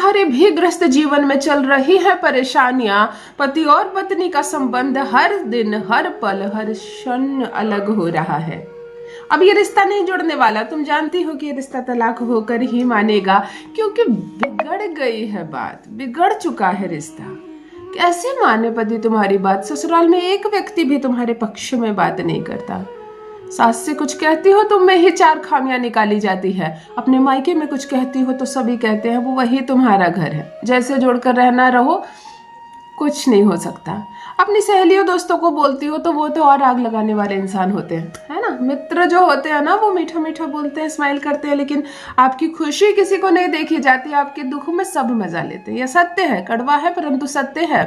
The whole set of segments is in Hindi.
तुम्हारे भी ग्रस्त जीवन में चल रही है परेशानियां, पति और पत्नी का संबंध हर दिन, हर पल, हर क्षण अलग हो रहा है। अब ये रिश्ता नहीं जुड़ने वाला, तुम जानती हो कि ये रिश्ता तलाक होकर ही मानेगा, क्योंकि बिगड़ गई है बात, बिगड़ चुका है रिश्ता। कैसे माने पति तुम्हारी बात? ससुराल में एक व्यक्ति भी तुम्हारे पक्ष में बात नहीं करता। सास से कुछ कहती हो तो में ही 4 खामियां निकाली जाती है। अपने मायके में कुछ कहती हो तो सभी कहते हैं वो वही तुम्हारा घर है। जैसे जोड़कर रहना रहो, कुछ नहीं हो सकता। अपनी सहेलियों दोस्तों को बोलती हो तो वो तो और आग लगाने वाले इंसान होते हैं, है ना। मित्र जो होते हैं ना, वो मीठा मीठा बोलते हैं, स्माइल करते हैं, लेकिन आपकी खुशी किसी को नहीं देखी जाती, आपके दुख में सब मजा लेते हैं। यह सत्य है, कड़वा है परंतु सत्य है।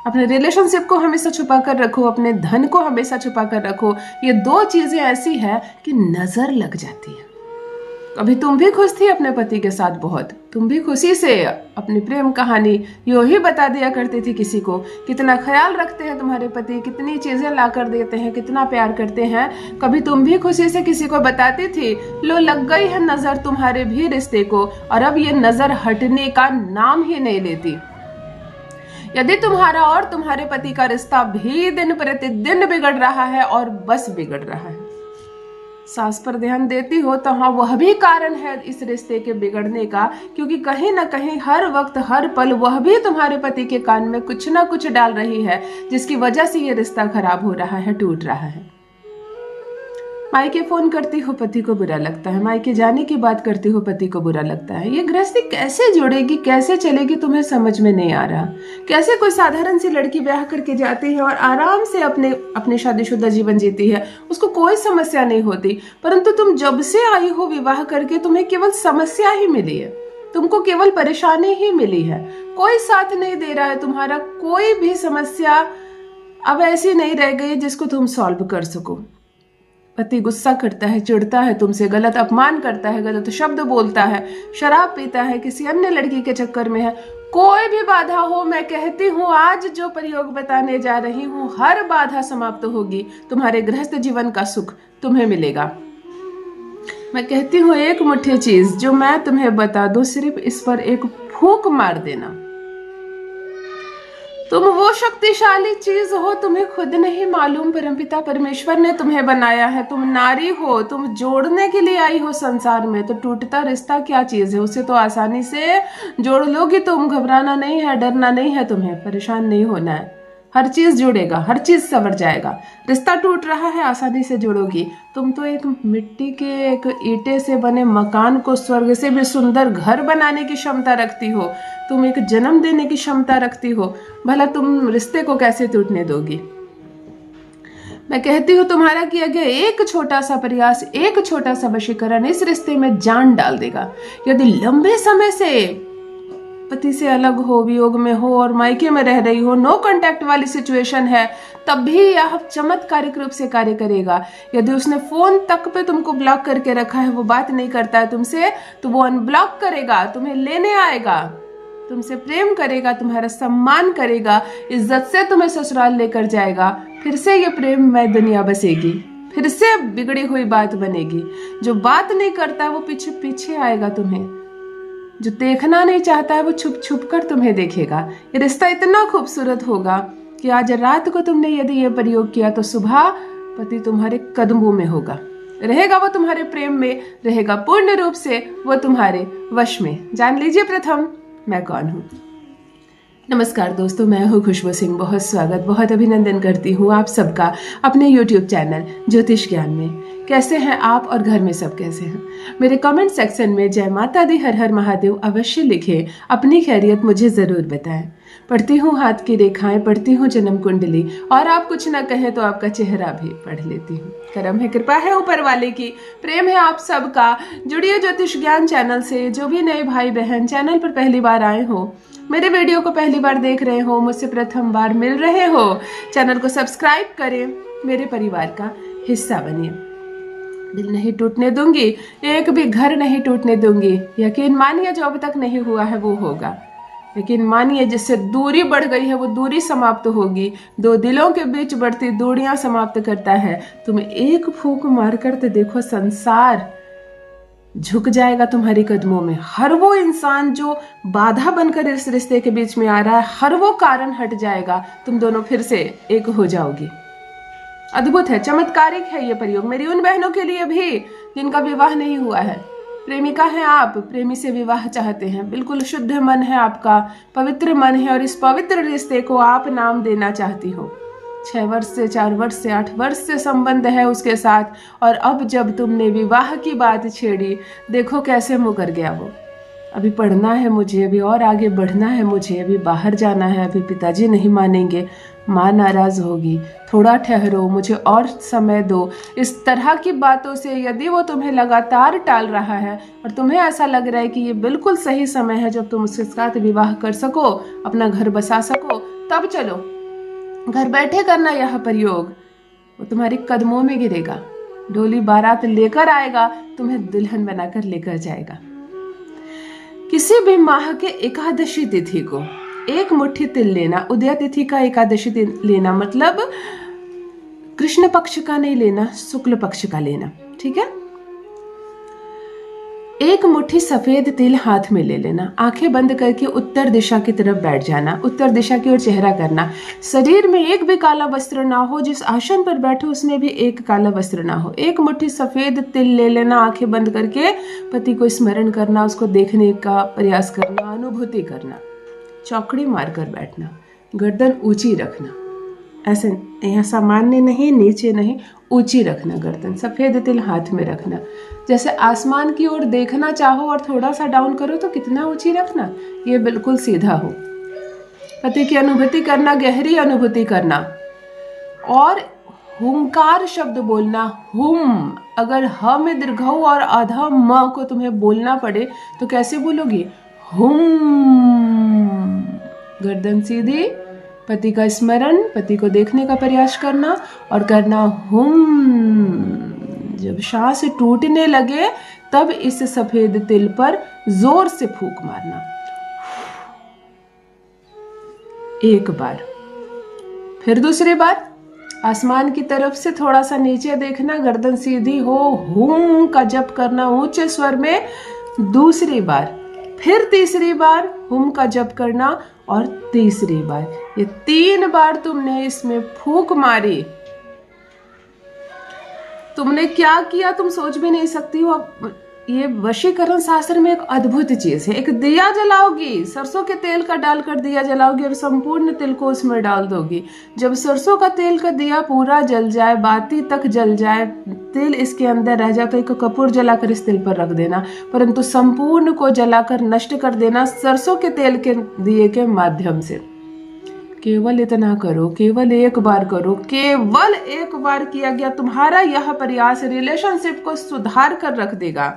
अपने रिलेशनशिप को हमेशा छुपा कर रखो, अपने धन को हमेशा छुपा कर रखो। ये 2 चीजें ऐसी है कि नजर लग जाती है। कभी तुम भी खुश थी अपने पति के साथ बहुत, तुम भी खुशी से अपनी प्रेम कहानी यूं ही बता दिया करती थी किसी को, कितना ख्याल रखते हैं तुम्हारे पति, कितनी चीजें ला कर देते हैं, कितना प्यार करते हैं। कभी तुम भी खुशी से किसी को बताती थी। लो लग गई है नजर तुम्हारे भी रिश्ते को, और अब ये नजर हटने का नाम ही नहीं लेती। यदि तुम्हारा और तुम्हारे पति का रिश्ता भी दिन प्रतिदिन बिगड़ रहा है और बस बिगड़ रहा है, सास पर ध्यान देती हो तो हाँ, वह भी कारण है इस रिश्ते के बिगड़ने का, क्योंकि कहीं ना कहीं हर वक्त हर पल वह भी तुम्हारे पति के कान में कुछ ना कुछ डाल रही है, जिसकी वजह से ये रिश्ता खराब हो रहा है, टूट रहा है। मायके फोन करती हो, पति को बुरा लगता है। मायके जाने की बात करती हो, पति को बुरा लगता है। ये गृहस्थी कैसे जुड़ेगी, कैसे चलेगी, तुम्हें समझ में नहीं आ रहा। कैसे कोई साधारण सी लड़की ब्याह करके जाती है और आराम से अपने शादीशुदा जीवन जीती है, उसको कोई समस्या नहीं होती, परंतु तुम जब से आई हो विवाह करके, तुम्हें केवल समस्या ही मिली है, तुमको केवल परेशानी ही मिली है। कोई साथ नहीं दे रहा है तुम्हारा, कोई भी समस्या अब ऐसी नहीं रह गई जिसको तुम सॉल्व कर सको। पति गुस्सा करता है, चिढ़ता है तुमसे, गलत अपमान करता है, गलत शब्द बोलता है, शराब पीता है, किसी अन्य लड़की के चक्कर में है। कोई भी बाधा हो, मैं कहती हूँ आज जो प्रयोग बताने जा रही हूँ, हर बाधा समाप्त होगी। तुम्हारे गृहस्थ जीवन का सुख तुम्हें मिलेगा। मैं कहती हूँ एक मुट्ठी चीज जो मैं तुम्हें बता दूं, सिर्फ इस पर एक फूंक मार देना। तुम वो शक्तिशाली चीज हो, तुम्हें खुद नहीं मालूम, परमपिता परमेश्वर ने तुम्हें बनाया है। तुम नारी हो, तुम जोड़ने के लिए आई हो संसार में। तो टूटता रिश्ता क्या चीज है, उसे तो आसानी से जोड़ लोगी तुम। घबराना नहीं है, डरना नहीं है, तुम्हें परेशान नहीं होना है। हर चीज जुड़ेगा, हर चीज संवर जाएगा। रिश्ता टूट रहा है, आसानी से जोड़ोगी। तुम तो एक मिट्टी के, एक ईंटे से बने मकान को स्वर्ग से भी सुंदर घर बनाने की क्षमता रखती हो। तुम एक जन्म देने की क्षमता रखती हो, भला तुम रिश्ते को कैसे टूटने दोगी? मैं कहती हूँ तुम्हारा किया गया एक छोटा सा प्रयास, एक छोटा सा वशीकरण इस रिश्ते में जान डाल देगा। यदि लंबे समय से पति से अलग हो, वियोग में हो और मायके में रह रही हो, नो कांटेक्ट वाली सिचुएशन है, तब भी यह चमत्कारिक रूप से कार्य करेगा। यदि उसने फोन तक पे तुमको ब्लॉक करके रखा है, वो बात नहीं करता है तुमसे, तो वो अनब्लॉक करेगा, तुम्हें लेने आएगा, तुमसे प्रेम करेगा, तुम्हारा सम्मान करेगा, इज्जत से तुम्हें ससुराल लेकर जाएगा। फिर से ये प्रेममय दुनिया बसेगी, फिर से बिगड़ी हुई बात बनेगी। जो बात नहीं करता है वो पीछे पीछे आएगा तुम्हें, जो देखना नहीं चाहता है वो छुप छुप कर तुम्हें देखेगा। ये रिश्ता इतना खूबसूरत होगा कि आज रात को तुमने यदि ये प्रयोग किया तो सुबह पति तुम्हारे कदमों में होगा, रहेगा वो तुम्हारे प्रेम में, रहेगा पूर्ण रूप से वो तुम्हारे वश में। जान लीजिए प्रथम मैं कौन हूँ। नमस्कार दोस्तों, मैं हूँ खुशबू सिंह। बहुत स्वागत, बहुत अभिनंदन करती हूँ आप सबका अपने YouTube चैनल ज्योतिष ज्ञान में। कैसे हैं आप और घर में सब कैसे हैं? मेरे कमेंट सेक्शन में जय माता दी, हर हर महादेव अवश्य लिखें, अपनी खैरियत मुझे ज़रूर बताएं। पढ़ती हूँ हाथ की रेखाएं, पढ़ती हूँ जन्म कुंडली, और आप कुछ ना कहें तो आपका चेहरा भी पढ़ लेती हूँ। करम है, कृपा है ऊपर वाले की, प्रेम है आप सबका। जुड़िए ज्योतिष ज्ञान चैनल से। जो भी नए भाई बहन चैनल पर पहली बार आए हो, मेरे वीडियो को पहली बार देख रहे हो, मुझसे प्रथम बार मिल रहे हो, चैनल को सब्सक्राइब करें, मेरे परिवार का हिस्सा बनिए। दिल नहीं टूटने दूंगी, एक भी घर नहीं टूटने दूंगी। यकीन मानिए जो अब तक नहीं हुआ है वो होगा। यकीन मानिए जिससे दूरी बढ़ गई है वो दूरी समाप्त होगी। 2 दिलों के बीच बढ़ती दूरियां समाप्त करता है। तुम एक फूंक मारकर तो देखो, संसार झुक जाएगा तुम्हारे कदमों में। हर वो इंसान जो बाधा बनकर इस रिश्ते के बीच में आ रहा है, हर वो कारण हट जाएगा, तुम दोनों फिर से एक हो जाओगी। अद्भुत है, चमत्कारिक है ये प्रयोग मेरी उन बहनों के लिए भी जिनका विवाह नहीं हुआ है। प्रेमिका हैं आप, प्रेमी से विवाह चाहते हैं, बिल्कुल शुद्ध मन है आपका, पवित्र मन है और इस पवित्र रिश्ते को आप नाम देना चाहती हो। 6 वर्ष से 4 वर्ष से 8 वर्ष से संबंध है उसके साथ, और अब जब तुमने विवाह की बात छेड़ी, देखो कैसे मुकर गया वो। अभी पढ़ना है मुझे, अभी और आगे बढ़ना है मुझे, अभी बाहर जाना है, अभी पिताजी नहीं मानेंगे, माँ नाराज होगी, थोड़ा ठहरो, मुझे और समय दो। इस तरह की बातों से यदि वो तुम्हें लगातार टाल रहा है और तुम्हें ऐसा लग रहा है कि ये बिल्कुल सही समय है जब तुम उसके साथ विवाह कर सको, अपना घर बसा सको, तब चलो, घर बैठे करना यह प्रयोग। वो तुम्हारे कदमों में गिरेगा, डोली बारात लेकर आएगा, तुम्हें दुल्हन बनाकर लेकर जाएगा। किसी भी माह के एकादशी तिथि को 1 मुट्ठी तिल लेना, उदय तिथि का एकादशी तिल लेना, मतलब कृष्ण पक्ष का नहीं लेना, शुक्ल पक्ष का लेना, ठीक है। 1 मुट्ठी सफेद तिल हाथ में ले लेना, आंखें बंद करके उत्तर दिशा की तरफ बैठ जाना, उत्तर दिशा की ओर चेहरा करना, शरीर में एक भी काला वस्त्र ना हो, जिस आसन पर बैठो उसमें भी एक काला वस्त्र ना हो। 1 मुट्ठी सफेद तिल ले लेना, आंखें बंद करके पति को स्मरण करना, उसको देखने का प्रयास करना, अनुभूति करना, चौकड़ी मारकर बैठना, गर्दन ऊंची रखना, ऐसे यहाँ सामान्य नहीं, नीचे नहीं, ऊंची रखना गर्दन, सफेद तिल हाथ में रखना, जैसे आसमान की ओर देखना चाहो और थोड़ा सा डाउन करो तो कितना ऊंची रखना, ये बिल्कुल सीधा हो। पति की अनुभूति करना, गहरी अनुभूति करना, और हुंकार शब्द बोलना, हुम। अगर ह में दीर्घऊ और आधा म को तुम्हें बोलना पड़े तो कैसे बोलोगी? हुम। गर्दन सीधी, पति का स्मरण, पति को देखने का प्रयास करना और करना हुम। जब सांस टूटने लगे तब इस सफेद तिल पर जोर से फूंक मारना, 1 बार। फिर दूसरी बार आसमान की तरफ से थोड़ा सा नीचे देखना, गर्दन सीधी हो, हुम का जप करना ऊंचे स्वर में 2 बार। फिर 3 बार हुम का जप करना और 3 बार। ये 3 बार तुमने इसमें फूंक मारी, तुमने क्या किया तुम सोच भी नहीं सकती हो। ये वशीकरण शास्त्र में एक अद्भुत चीज है। एक दिया जलाओगी, सरसों के तेल का डालकर दिया जलाओगी और संपूर्ण तिल को उसमें डाल दोगी। जब सरसों का तेल का दिया पूरा जल जाए, बाती तक जल जाए, तिल इसके अंदर रह जाए तो एक कपूर जलाकर इस तिल पर रख देना, परंतु संपूर्ण को जलाकर नष्ट कर देना सरसों के तेल के दिए के माध्यम से। केवल इतना करो, केवल 1 बार करो, केवल 1 बार किया गया तुम्हारा यह प्रयास रिलेशनशिप को सुधार कर रख देगा।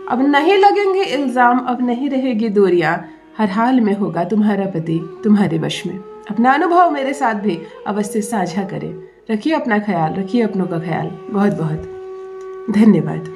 अब नहीं लगेंगे इल्जाम, अब नहीं रहेगी दूरियां, हर हाल में होगा तुम्हारा पति तुम्हारे वश में। अपना अनुभव मेरे साथ भी अवश्य साझा करें। रखिए अपना ख्याल, रखिए अपनों का ख्याल। बहुत बहुत धन्यवाद।